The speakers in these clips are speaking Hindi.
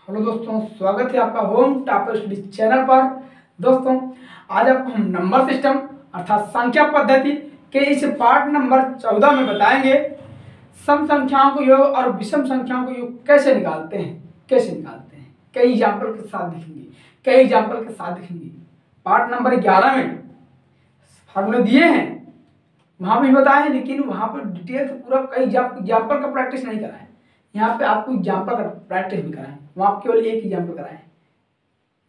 हेलो दोस्तों, स्वागत है आपका होम टॉपर स्टडी चैनल पर। दोस्तों, आज आपको हम नंबर सिस्टम अर्थात संख्या पद्धति के इस पार्ट नंबर 14 में बताएंगे सम संख्याओं को योग और विषम संख्याओं को योग कैसे निकालते हैं। कई एग्जाम्पल के साथ दिखेंगे। पार्ट नंबर 11 में फार्मूले दिए हैं, वहाँ भी बताएं, लेकिन वहाँ पर डिटेल से पूरा कई एग्जाम्पल का प्रैक्टिस नहीं कराएं। यहाँ पे आपको एग्जाम्पल का प्रैक्टिस भी कराएं, वहाँ केवल एक एग्जाम्पल कराएं,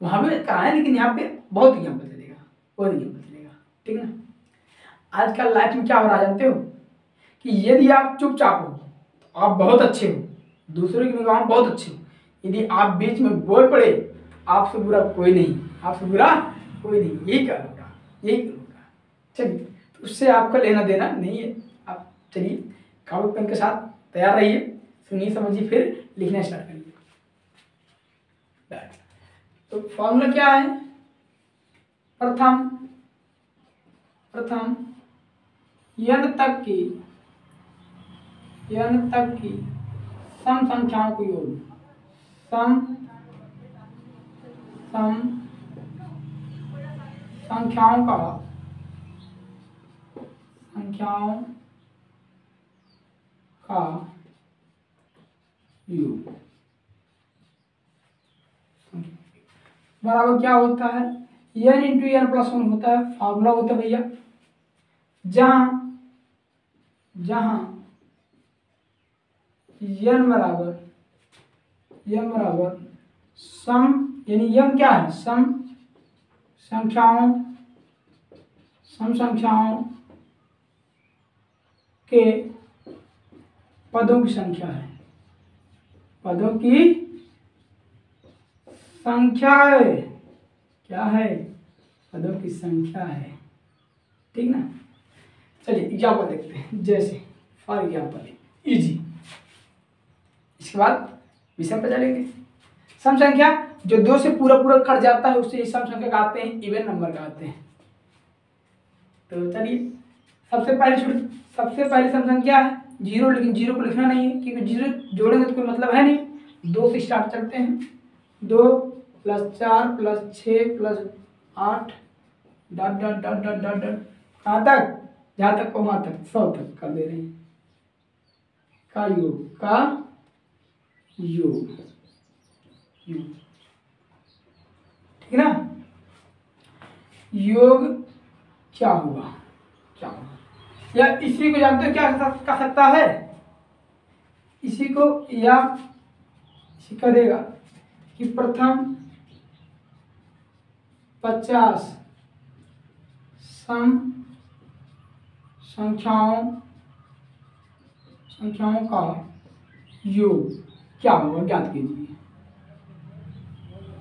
वहाँ भी कराएं, लेकिन यहाँ पे बहुत एग्जाम्पल चलेगा। ठीक ना। आजकल लाइफ में क्या हो रहा है जानते हो कि यदि आप चुपचाप हो तो आप बहुत अच्छे हो, दूसरों की निगाहों में बहुत अच्छे हो। यदि आप बीच में बोल पड़े, आपसे बुरा कोई नहीं, यही करूँगा। चलिए, तो उससे आपका लेना देना नहीं है। आप चलिए कागज पेन के साथ तैयार रहिए, सुनिए समझिए, फिर लिखना स्टार्ट करिए। तो फॉर्मूला क्या है? प्रथम n तक की सम संख्याओं को योग, सम संख्याओं का योग बराबर क्या होता है? n इंटू n प्लस 1 होता है। फार्मूला होता है भैया, जहां n बराबर सम, यानी m क्या है? सम संख्याओं के पदों की संख्या है। क्या है? पदों की संख्या है। ठीक ना। चलिए एग्जाम्पल देखते हैं। जैसे फॉर एग्जाम्पल इजी, इसके बाद विषय पर चलेंगे। सम संख्या जो 2 से पूरा कट जाता है उससे सम संख्या कहते हैं, इवन नंबर कहते हैं। तो चलिए सबसे पहली सम संख्या है 0, लेकिन 0 को लिखना नहीं है क्योंकि 0 जोड़ेंगे तो कोई मतलब है नहीं। 2 से स्टार्ट करते हैं। 2 + 4 + 6 + 8 ... कहाँ तक? जहाँ तक को वहाँ तक 100 तक कर दे रहे हैं। का योग ठीक ना। योग क्या होगा? या इसी को जानते हो क्या कर सकता है? इसी कर देगा कि प्रथम 50 सम संख्याओं का योग क्या होगा, ज्ञात कीजिए।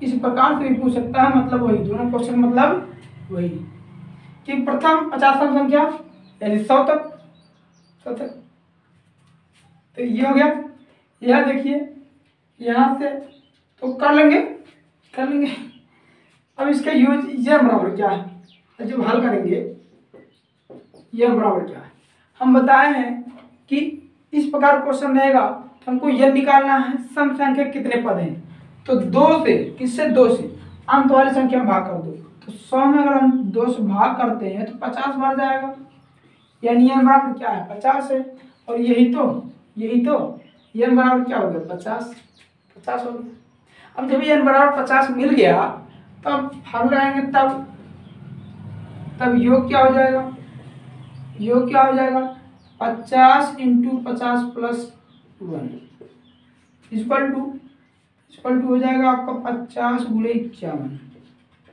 इस प्रकार से भी पूछ सकता है, मतलब वही, दोनों क्वेश्चन मतलब वही कि प्रथम 50 सम संख्या यानी 100 तक। तो ये हो गया। यह देखिए यहाँ से तो कर लेंगे। अब इसका यूज यह बराबर क्या है? जब हल करेंगे यह बराबर क्या है, हम बताए हैं कि इस प्रकार क्वेश्चन रहेगा तो हमको यह निकालना है सम संख्या कितने पद हैं। तो 2 से, किससे? 2 से अंत वाली संख्या में भाग कर दो। तो 100 में अगर हम 2 से भाग करते हैं तो 50 बढ़ जाएगा, यानी यह बराबर क्या है? 50 है। और यही तो यह बराबर क्या हो गया? 50 हो गया। अब जब यह बराबर 50 मिल गया तब हम लगाएंगे, तब योग क्या हो जाएगा? 50 × 50 + 1 इक्वल टू हो जाएगा आपका 50 × 51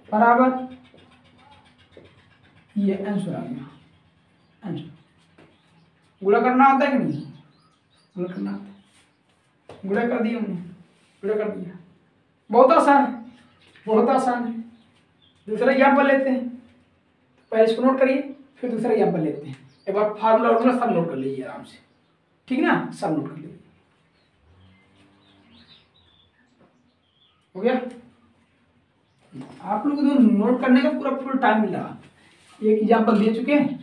बराबर, ये आंसर आ गया। गुणा करना आता है कि नहीं? गुणा करना आता है। गुणा कर दिया। बहुत आसान है। दूसरा एग्जाम्पल लेते हैं। पहले इसको नोट करिए, फिर दूसरा एग्जाम्पल लेते हैं। एक बार फार्मूला सब नोट कर लीजिए आराम से, ठीक ना। सब नोट कर लीजिए। हो गया? आप लोग को नोट करने का पूरा फुल टाइम मिल रहा। एक एग्जाम्पल दे चुके हैं।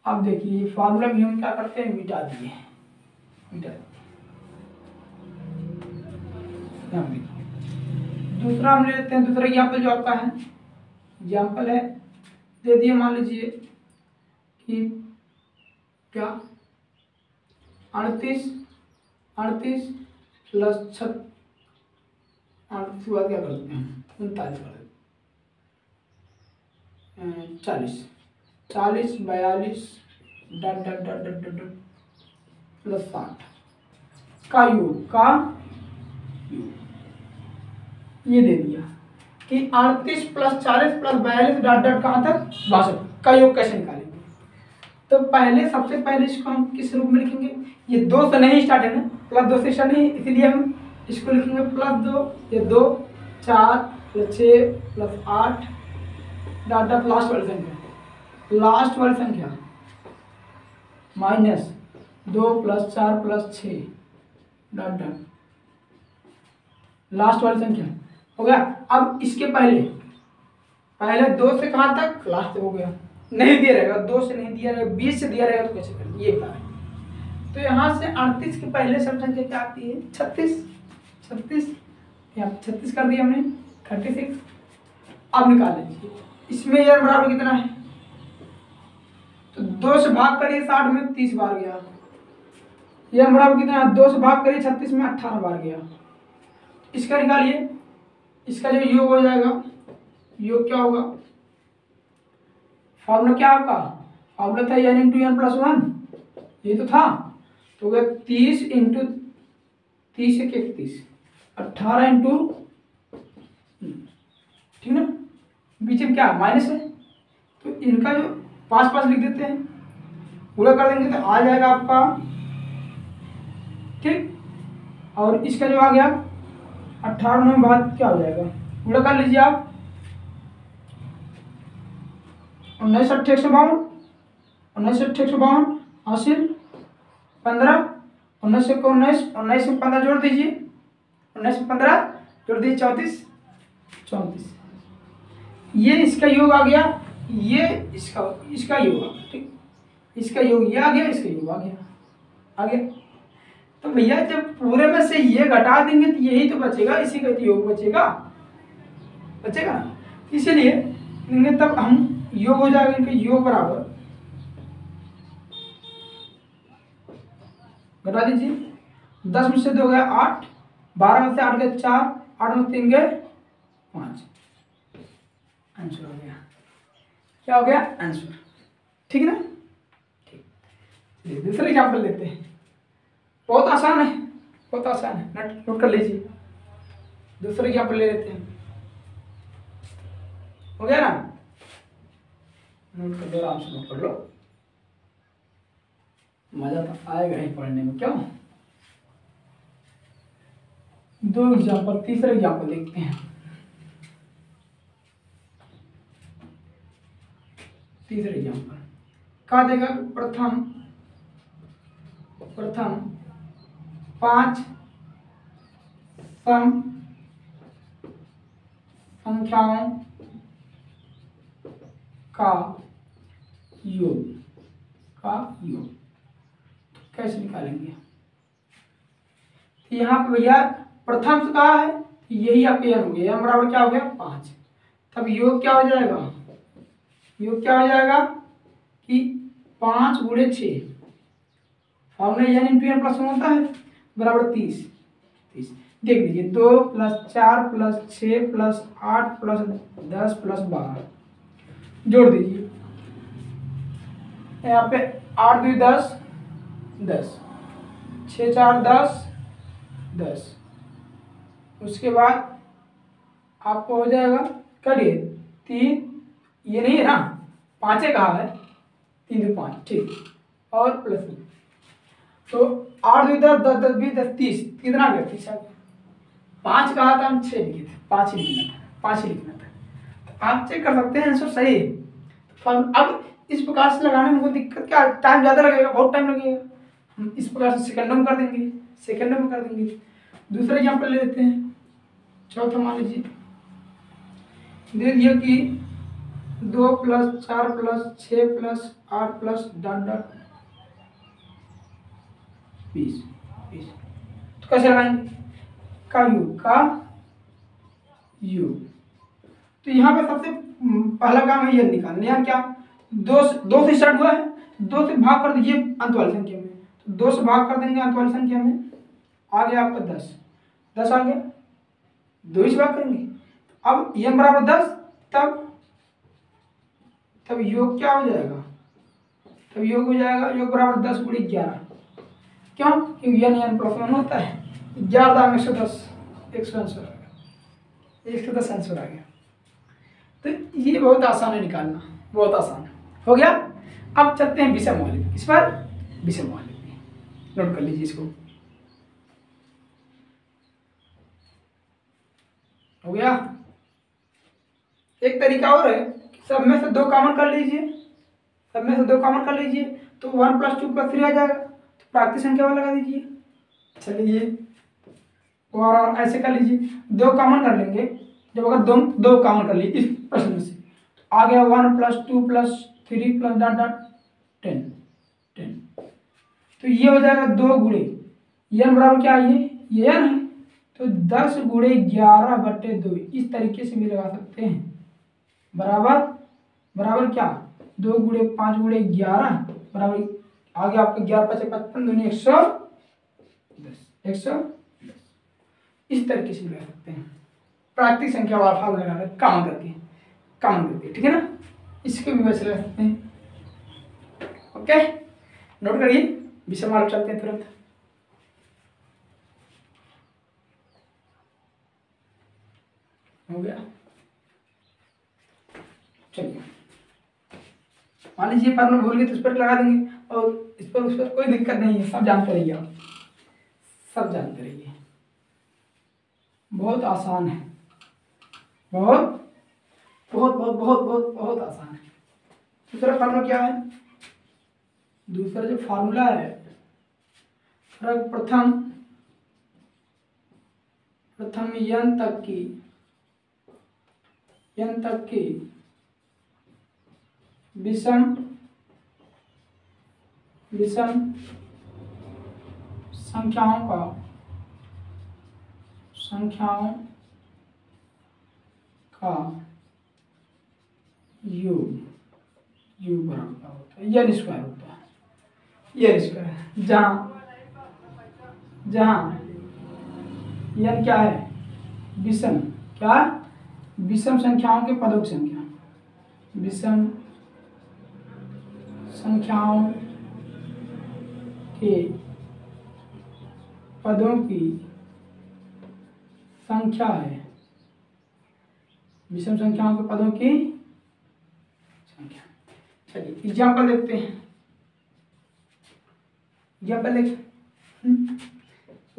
अब देखिए फार्मूला भी हम क्या करते हैं, मिटा दिए। यहाँ देखिए दूसरा हम ले लेते हैं। दूसरा एग्जाम्पल जो आपका है, एग्जाम्पल है दे दिए, मान लीजिए कि क्या 38 प्लस 38 के बाद क्या कर देते हैं 39 कर देते हैं 40 42 डट डट डट डट डट डट प्लस 60 का योग ये दे दिया कि 38 प्लस 40 प्लस 42 डॉट डॉट कहाँ तक 62 का योग कैसे निकालेंगे। तो पहले सबसे पहले इसको हम किस रूप में लिखेंगे, ये 2 से नहीं स्टार्ट है ना, +2 से स्टार्ट नहीं, इसीलिए हम इसको लिखेंगे +2, ये 2 4 plus 6 plus 8 dot dot last वाली संख्या -2 plus 4 plus 6 dot dot last वाली संख्या हो गया। अब इसके पहले 2 से कहाँ तक लास्ट हो गया, नहीं दिया रहेगा, 2 से नहीं दिया रहेगा, 20 से दिया रहेगा तो कैसे करेंगे ये बता रहे हैं। तो यहाँ से 38 के पहले सब संख्या क्या आती है 36 यहाँ 36 कर दिया हमने 36। अब निकाल लीजिए इसमें यार बराबर कितना है, तो 2 से भाग करिए 60 में 30 बार गया, यह बराबर कितना है 2 से भाग करिए 36 में 18 बार गया। इसका निकालिए, इसका जो योग हो जाएगा, योग क्या होगा, फॉर्मूला क्या आपका, फॉर्मूला था n इंटू n प्लस 1, ये तो था, तो हो गया 30 इंटू 30 एक 31 18 इंटू, ठीक ना, बीच में क्या माइनस है, तो इनका जो 5 लिख देते हैं, पूरा कर देंगे तो आ जाएगा आपका, ठीक। और इसका जो आ गया 18 में बाद क्या हो जाएगा, पूरा कर लीजिए आप 19 8 152 19 8 152 हासिल 15 19 को 19 में 15 जोड़ दीजिए, 19 में 15 जोड़ दीजिए 34 ये इसका योग आ गया, ये इसका योग आ गया, ठीक, इसका योग ये आ गया, इसका योग आ गया। तो भैया जब पूरे में से ये घटा देंगे तो यही तो बचेगा, इसी का योग बचेगा ना, इसीलिए लेंगे तब हम योग हो जाएगा इनका योग बराबर, घटा दीजिए 10 में से 2 गया 8, 12 में से 8 गए 4, 8 में 3 गए 5, आंसर हो गया, क्या हो गया आंसर, ठीक है ना। ठीक, दूसरा एग्जाम्पल लेते हैं, बहुत आसान है, नोट कर लीजिए। दूसरा एग्जाम्पल ले लेते हैं, हो गया ना, नोट कर लो, आराम से नोट कर लो, मजा तो आएगा ही पढ़ने में, क्यों। 2 एग्जाम्पल, तीसरा एग्जाम्पल देखते हैं। तीसरा एग्जाम्पल क्या देगा, प्रथम 5 सम संख्याओं का योग तो कैसे निकालेंगे, यहाँ पे भैया प्रथम से कहा है, यही आपके n हो गया, n बराबर क्या हो गया 5, तब योग क्या हो जाएगा, कि 5 गुणे 6, formula n into n plus 1 होता है, बराबर 30। देख लीजिए 2 plus 4 plus 6 plus 8 plus 10 plus 12 जोड़ दीजिए, यहाँ पे 8 2 10 6 4 10, उसके बाद आपको हो जाएगा करिए 3, ये नहीं है ना 5 कहा है, 3 2 5, ठीक, और प्लस, तो 8 2 10 10 10 20 10 30, कितना गया 30 आ गया। 5 कहा था हम 6 लिखे थे, 5 ही लिखना था, तो आप चेक कर सकते हैं आंसर सही है। अब इस प्रकार से लगाने में कोई दिक्कत क्या, टाइम ज़्यादा लगेगा, बहुत टाइम लगेगा, हम इस प्रकार से सेकंडों में कर देंगे। दूसरा एग्जाम्पल ले लेते हैं, चौथा मान लीजिए दे दिया कि 2 plus 4 plus 6 plus 8 plus dot dot 20 तो कैसे लगाएंगे, का यू। तो यहाँ पे सबसे पहला काम है ये निकालना। यहाँ क्या दो से स्टार्ट हुआ है, 2 से भाग कर दीजिए अंत वाली संख्या में, तो 2 से भाग कर देंगे अंत वाली संख्या में, आ गया आपका 10 आ गया, 2 से भाग करेंगे। अब n बराबर 10, तब योग क्या हो जाएगा, तब योग हो जाएगा योग बराबर 10 गुणे 11। क्यों? क्योंकि n प्लस 1 होता है। 11 दाम 110, 110 आंसर आ गया, 110 आंसर आ गया। तो ये बहुत आसान है निकालना, बहुत आसान हो गया। अब चलते हैं विषम वाले पे। इस पर विषम वाले पे नोट कर लीजिए इसको। हो गया। एक तरीका और है, सब में से 2 कॉमन कर लीजिए, सब में से 2 कॉमन कर लीजिए, तो 1 + 2 + 3 आ जाएगा। तो प्राकृतिक संख्या वाला लगा दीजिए। चलिए और ऐसे कर लीजिए, 2 कॉमन कर लेंगे। जब अगर 2 कॉमन कर लीजिए इस प्रश्न में से, तो आ गया 1 + 2 + 3 + 10। तो ये हो जाएगा 2 गुणे n बराबर क्या है, ये n है, तो 10 गुणे 11/2 इस तरीके से भी लगा सकते हैं। बराबर क्या, 2 गुणे 5 गुणे 11 बराबर आ गया आपका 11 × 5 = 55 दूनी 110। इस तरीके से लगा सकते हैं। प्राकृतिक संख्या वाला फार्मूला लगा रहे कॉमन करके, ठीक है ना। इसके भी वैसे लगा सकते हैं। ओके, नोट करिए। विषम वाले चलते हैं तुरंत। हो गया। चलिए मान लीजिए फार्मूला भूल गए तो इस पर लगा देंगे, और इस पर उस पर कोई दिक्कत नहीं है, सब जानते रहिए आप, सब जानते रहिए। बहुत आसान है, बहुत बहुत बहुत बहुत बहुत बहुत आसान है। दूसरा फार्मूला क्या है, दूसरा जो फार्मूला है प्रथम n तक की विषम संख्याओं का योग बराबर होता है n स्क्वायर होता है। n स्क्वायर जहाँ n क्या है, विषम संख्याओं के पदों की संख्या, विषम संख्याओं के पदों की संख्या है, विषम संख्याओं के पदों की संख्या। चलिए एग्जाम्पल देखते हैं। एग्जाम्पल देख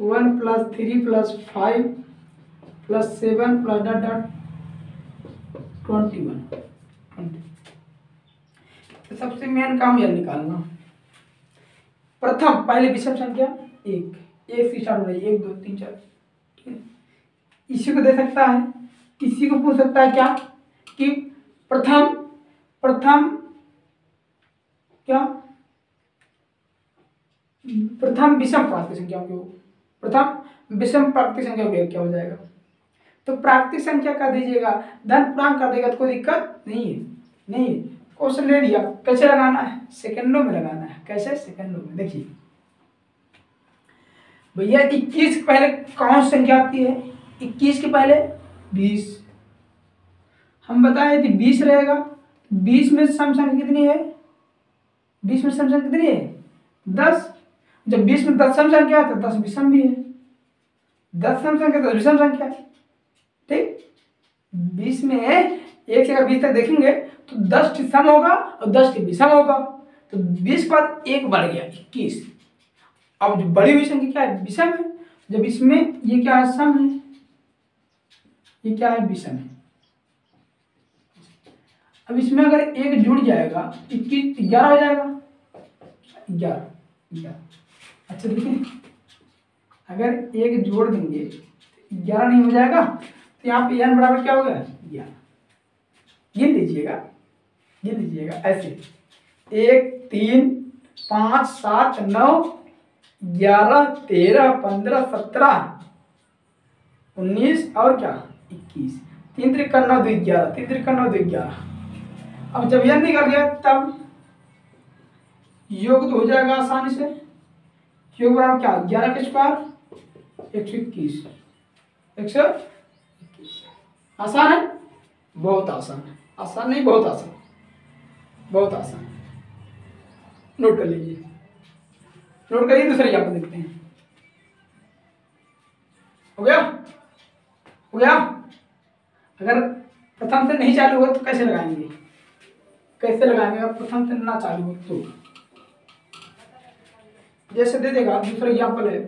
1 + 3 + 5 + 7 + 21। तो सबसे मेन काम यह निकालना। प्रथम पहले विषम संख्या एक से स्टार्ट हो रही है, 1 2 3 4, ठीक है। इसी को दे सकता है, इसी को पूछ सकता है क्या कि प्रथम क्या, प्रथम विषम प्राकृतिक संख्या के, प्रथम विषम प्राकृतिक संख्या का क्या हो जाएगा। तो प्राकृतिक संख्या का दीजिएगा, धन पूर्णांक कर देगा तो कोई दिक्कत नहीं है। क्वेश्चन ले लिया, कैसे लगाना है, सेकंडों में लगाना है। कैसे, सेकंडों में। देखिए भैया 21 के पहले कौन सी संख्या आती है, 21 के पहले 20। हम बताए यदि 20 रहेगा, 20 में सम संख्या कितनी है, 20 में सम संख्या कितनी है, 10। जब 20 में 10 सम संख्या है तो 10 विषम भी है, 10 सम संख्या 10 विषम संख्या है, ठीक। 20 में 1 से अगर 20 तक देखेंगे तो 10 सम होगा और 10 विषम होगा। तो 20 के बाद 1 बढ़ गया 21। अब जो बड़ी हुई संख्या क्या है, विषम है। जब इसमें ये क्या है, सम है, ये क्या है, विषम है। अब इसमें अगर 1 जुड़ जाएगा 21 11 हो जाएगा, 11। अच्छा देखिए, अगर 1 जोड़ देंगे तो 11 नहीं हो जाएगा, तो यहाँ पे n बराबर क्या होगा, 11। गिन लीजिएगा ऐसे 1 3 5 7 9 11 13 15 17 19 और क्या 21, 3 त्रिक 9 2 11, 3 त्रिक 9 2 11। अब जब यह निकल गया तब योग तो हो जाएगा आसानी से। योग बराबर क्या 11 का स्क्वायर 121, 121। आसान है, बहुत आसान है, आसान नहीं बहुत आसान, बहुत आसान। नोट कर लीजिए, नोट करिए, दूसरे एग्जाम्पल देखते हैं। हो गया, हो गया। अगर प्रथम से नहीं चालू हो तो कैसे लगाएंगे, कैसे लगाएंगे अगर प्रथम से ना चालू हो तो? जैसे दे देगा, दूसरा एग्जाम्पल है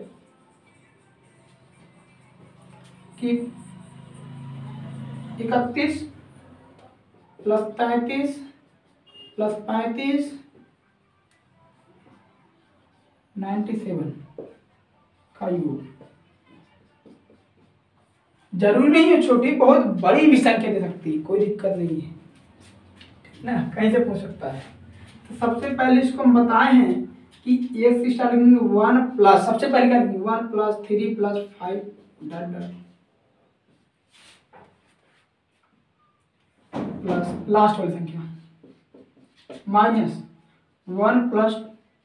कि 31 प्लस 33 प्लस 35 97 का योग। जरूरी नहीं है छोटी, बहुत बड़ी भी संख्या दे सकती है, कोई दिक्कत नहीं है ना, कहीं से पूछ सकता है। तो सबसे पहले इसको हम बताए हैं कि एक से स्टार्ट करेंगे 1 प्लस, सबसे पहले क्या करेंगे 1 plus 3 plus 5 dot dot plus last वाली संख्या minus 1 plus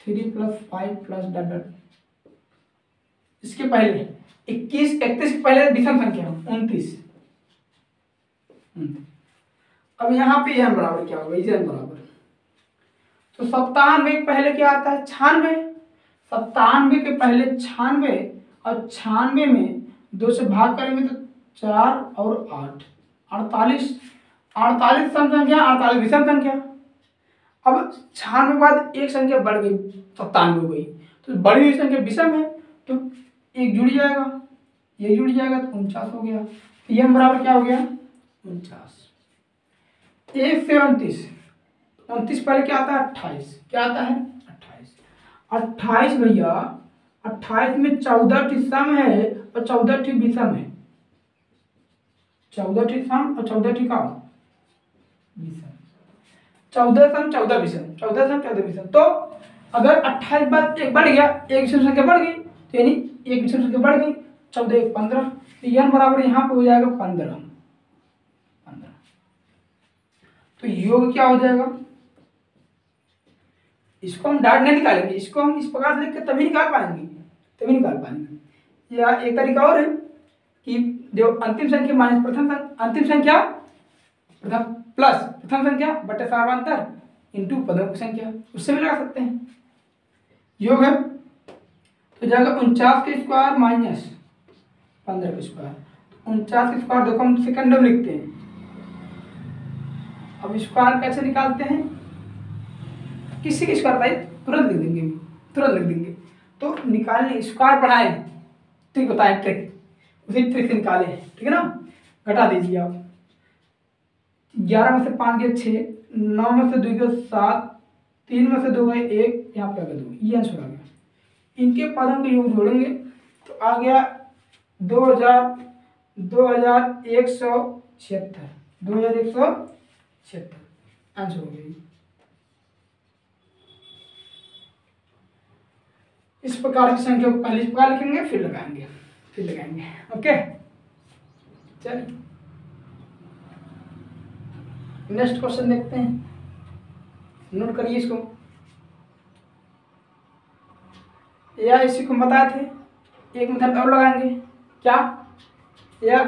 3 plus 5 plus dot dot. इसके पहले 21 31 के पहले विषम संख्या 29। अब यहाँ पे n बराबर क्या होगा, n बराबर तो 97 के पहले क्या आता है 96, 97 के पहले 96 और 96 में 2 से भाग करेंगे तो 4 और 8 48, 48 सम संख्या, 48 विषम संख्या। अब 96 के बाद एक संख्या बढ़ गई 97 हो गई, तो बड़ी हुई संख्या विषम है तो एक जुड़ जाएगा, ये जुड़ जाएगा तो 49 हो गया। m बराबर क्या हो गया 49। 1 से 29, 29 पहले क्या आता है 28, क्या आता है 28। 28 भैया 28 में 14 टी सम है और 14 टी विषम है, 14 टी सम और 14 टी का विषम, 14 सम 14 विषम, 14 सम 14 विषम। तो अगर 28 बाद एक बढ़ गया, एक विषम संख्या बढ़ गई तो यानी एक विषम संख्या बढ़ गई, 14 1 15, तो n बराबर यहाँ पे हो जाएगा 15। तो योग क्या हो जाएगा, इसको हम डाट नहीं निकालेंगे, इसको हम इस प्रकार से लिख के तभी निकाल पाएंगे, तभी निकाल पाएंगे। या एक तरीका और है कि जो अंतिम संख्या माइनस प्रथम अंतिम संख्या प्रथम प्लस प्रथम संख्या बटे सार्वंतर इंटू पदों की संख्या, उससे भी लगा सकते हैं। योग है तो जाएगा 49 के स्क्वायर माइनस 15 के स्क्वायर, 49 के स्क्वायर देखो हम सेकंड में लिखते हैं। अब स्क्वायर कैसे निकालते हैं, किसी की स्क्वायर भाई तुरंत लिख देंगे, तुरंत लिख देंगे। तो निकालने स्क्वायर पढ़ाए ट्रिक बताए, ट्रिक उसी ट्रिक से निकाले, ठीक है ना। घटा दीजिए आप, 11 में से 5 गए 6, 9 में से 2 गए 7, 3 में से 2 गए 1, यहाँ पे आ गया 2, ये आंसर आ गया। इनके पदों के योग जोड़ेंगे तो आ गया 2176, 2176 आंसर हो गया। इस प्रकार की संख्या को पहले इस प्रकार लिखेंगे फिर लगाएंगे, फिर लगाएंगे। ओके चलिए नेक्स्ट क्वेश्चन देखते हैं, नोट करिए इसको। या इसी को बताए थे, एक मेथड और लगाएंगे क्या, या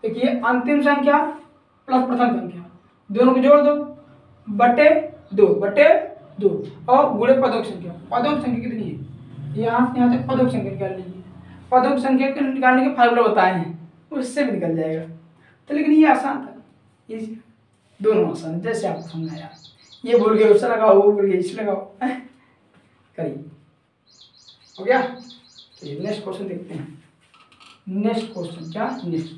देखिए अंतिम संख्या प्लस प्रथम संख्या दोनों को जोड़ दो बटे 2 और गुणे पदों की संख्या। पदों की संख्या कितनी है, यहाँ से यहाँ तक पदों की संख्या निकाल लीजिए। पदों की संख्या को निकालने के फार्मूला बताए हैं, उससे भी निकल जाएगा। तो लेकिन ये आसान था, ये दोनों आसान, जैसे आपको समझाया। ये भूल गए उससे लगाओ, वो भूल गए इससे लगाओ, करिए। हो गया, तो नेक्स्ट क्वेश्चन देखते हैं। नेक्स्ट क्वेश्चन क्या, next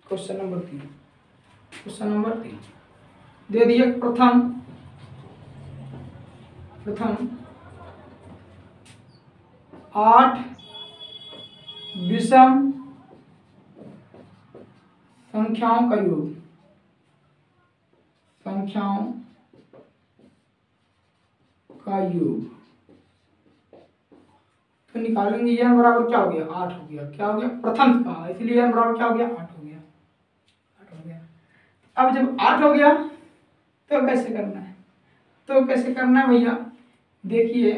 question number 3, question number 3 दे दिए। प्रथम 8 विषम संख्याओं का योग, संख्याओं का योग तो निकालेंगे n बराबर क्या हो गया 8 हो गया। क्या हो गया प्रथम का, इसलिए n बराबर क्या हो गया 8 हो गया। 8 हो गया। अब जब 8 हो गया तो कैसे करना है, तो कैसे करना है भैया देखिए,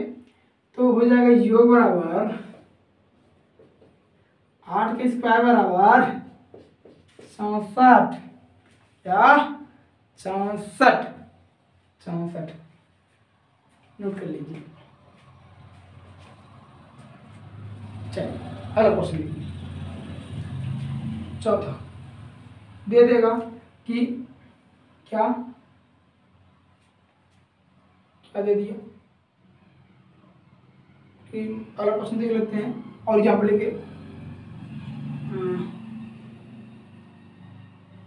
तो हो जाएगा योग बराबर 8 के स्क्वायर बराबर 64 या 64। 64 नोट कर लीजिए। चलिए अगला क्वेश्चन लिखिए। चौथा दे देगा कि क्या क्या दे दिया कि अगला क्वेश्चन देख लेते हैं और एग्जाम्पल लेके।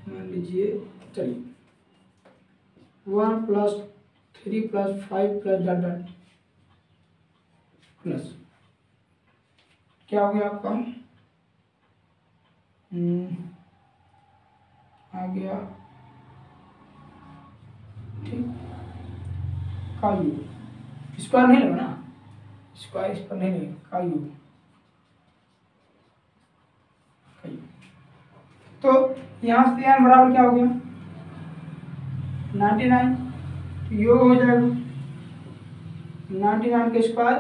मान लीजिए चलिए 1 + 3 + 5 + डॉट डॉट प्लस क्या हो गया आपका आ गया ठीक का यू, स्क्वायर नहीं लगा ना, स्क्वायर इस पर नहीं लगेगा, का यू। तो यहाँ से n बराबर क्या हो गया 99, तो योग हो जाएगा 99 का स्क्वायर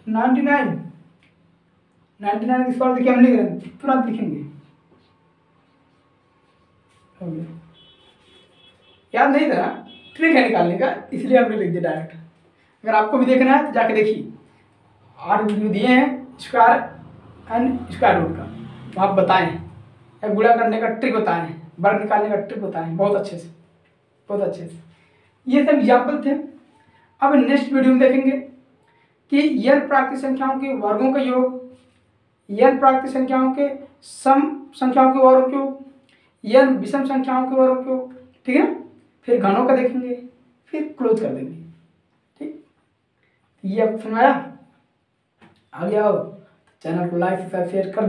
99 के स्क्वायर देखिए हम लिख रहे हैं, तुरंत लिखेंगे। हो गया, याद नहीं था ट्रिक है निकालने का, इसलिए हमने लिख दिया डायरेक्ट। अगर आपको भी देखना है तो जाके देखिए, 8 वीडियो दिए हैं स्क्वायर एंड स्क्वायर रूट का, तो आप बताएं या गुणा करने का ट्रिक बताएं, वर्ग निकालने का ट्रिक बताएं बहुत अच्छे से, बहुत अच्छे से। ये सब एग्जाम्पल थे। अब नेक्स्ट वीडियो में देखेंगे कि n प्राकृतिक संख्याओं के वर्गों का योग, n प्राकृतिक संख्याओं के सम संख्याओं के वर्गों का योग, n विषम संख्याओं के वर्गों का योग, ठीक है। फिर घनों का देखेंगे, फिर क्लोज कर देंगे, ठीक। ये आपको समझ आ गया हो, चैनल को लाइक सब्सक्राइब शेयर कर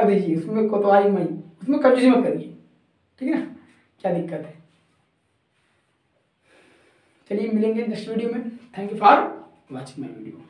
दीजिए, उसमें कोताही मई, उसमें कंजूसी मत करिए, ठीक है ना, क्या दिक्कत है। चलिए मिलेंगे नेक्स्ट वीडियो में। Thank you for watching my video.